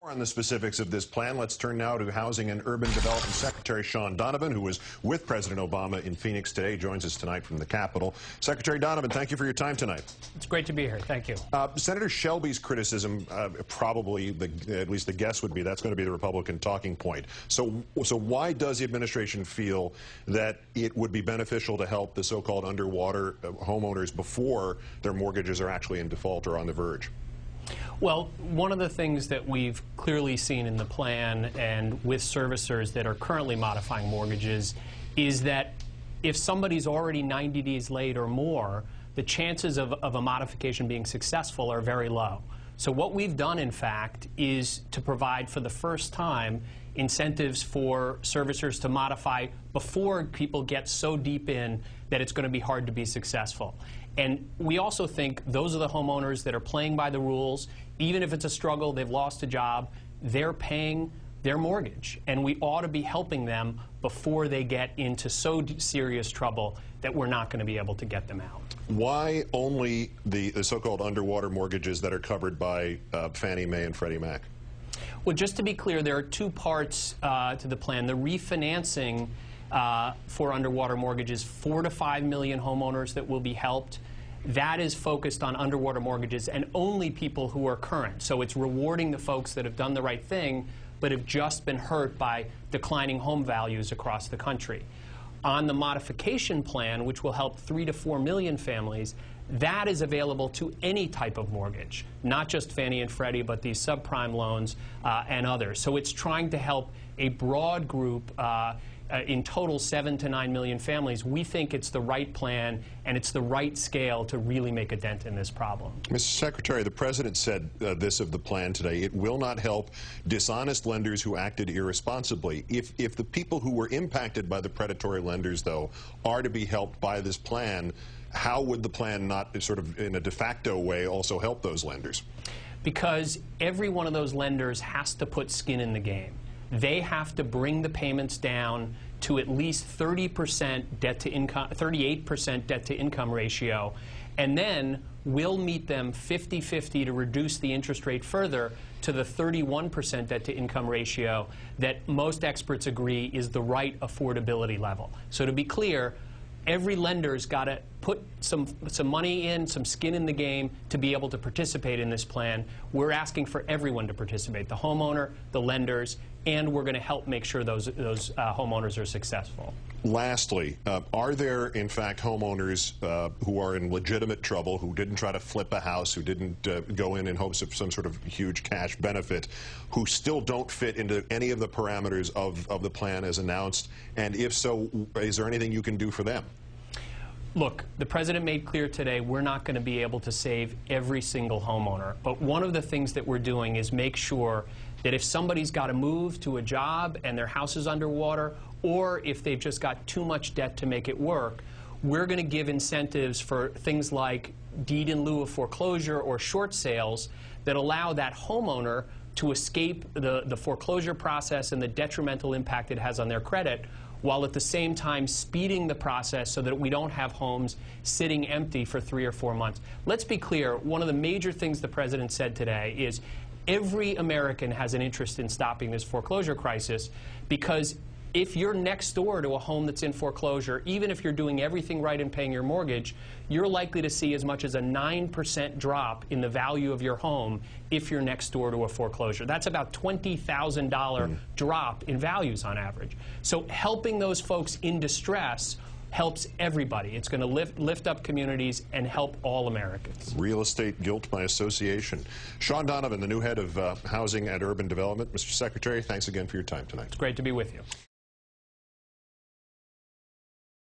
On the specifics of this plan, let's turn now to Housing and Urban Development Secretary Shaun Donovan, who was with President Obama in Phoenix today, joins us tonight from the Capitol. Secretary Donovan, thank you for your time tonight. It's great to be here. Thank you. Senator Shelby's criticism, probably, at least the guess would be, that's going to be the Republican talking point. So why does the administration feel that it would be beneficial to help the so-called underwater homeowners before their mortgages are actually in default or on the verge? Well, one of the things that we've clearly seen in the plan and with servicers that are currently modifying mortgages is that if somebody's already 90 days late or more, the chances of a modification being successful are very low. So what we've done, in fact, is to provide for the first time incentives for servicers to modify before people get so deep in that it's going to be hard to be successful. And we also think those are the homeowners that are playing by the rules. Even if it's a struggle, they've lost a job, they're paying their mortgage. And we ought to be helping them before they get into so serious trouble that we're not going to be able to get them out. Why only the so-called underwater mortgages that are covered by Fannie Mae and Freddie Mac? Well, just to be clear, there are two parts to the plan. The refinancing for underwater mortgages, 4 to 5 million homeowners that will be helped. That is focused on underwater mortgages and only people who are current. So it's rewarding the folks that have done the right thing but have just been hurt by declining home values across the country. On the modification plan, which will help 3 to 4 million families, that is available to any type of mortgage, not just Fannie and Freddie, but these subprime loans and others. So it's trying to help a broad group, in total 7 to 9 million families. We think it's the right plan and it's the right scale to really make a dent in this problem. Mr. Secretary, the President said this of the plan today: it will not help dishonest lenders who acted irresponsibly. If the people who were impacted by the predatory lenders, though, are to be helped by this plan, how would the plan not sort of in a de facto way also help those lenders? Because every one of those lenders has to put skin in the game. They have to bring the payments down to at least 30% debt to income, 38% debt to income ratio, and then we'll meet them 50-50 to reduce the interest rate further to the 31% debt to income ratio that most experts agree is the right affordability level. So to be clear, every lender's got to put some money in, some skin in the game to be able to participate in this plan. We're asking for everyone to participate, the homeowner, the lenders, and we're going to help make sure those homeowners are successful. Lastly, are there, in fact, homeowners who are in legitimate trouble, who didn't try to flip a house, who didn't go in hopes of some sort of huge cash benefit, who still don't fit into any of the parameters of the plan as announced? And if so, is there anything you can do for them? Look, the President made clear today we're not going to be able to save every single homeowner. But one of the things that we're doing is make sure that if somebody's got to move to a job and their house is underwater, or if they've just got too much debt to make it work, we're going to give incentives for things like deed in lieu of foreclosure or short sales that allow that homeowner to escape the foreclosure process and the detrimental impact it has on their credit, while at the same time speeding the process so that we don't have homes sitting empty for 3 or 4 months. Let's be clear, one of the major things the President said today is every American has an interest in stopping this foreclosure crisis, because if you're next door to a home that's in foreclosure, even if you're doing everything right and paying your mortgage, you're likely to see as much as a 9% drop in the value of your home if you're next door to a foreclosure. That's about $20,000 drop in values on average. So helping those folks in distress helps everybody. It's going to lift up communities and help all Americans. Real estate guilt by association. Shaun Donovan, the new head of Housing and Urban Development. Mr. Secretary, thanks again for your time tonight. It's great to be with you.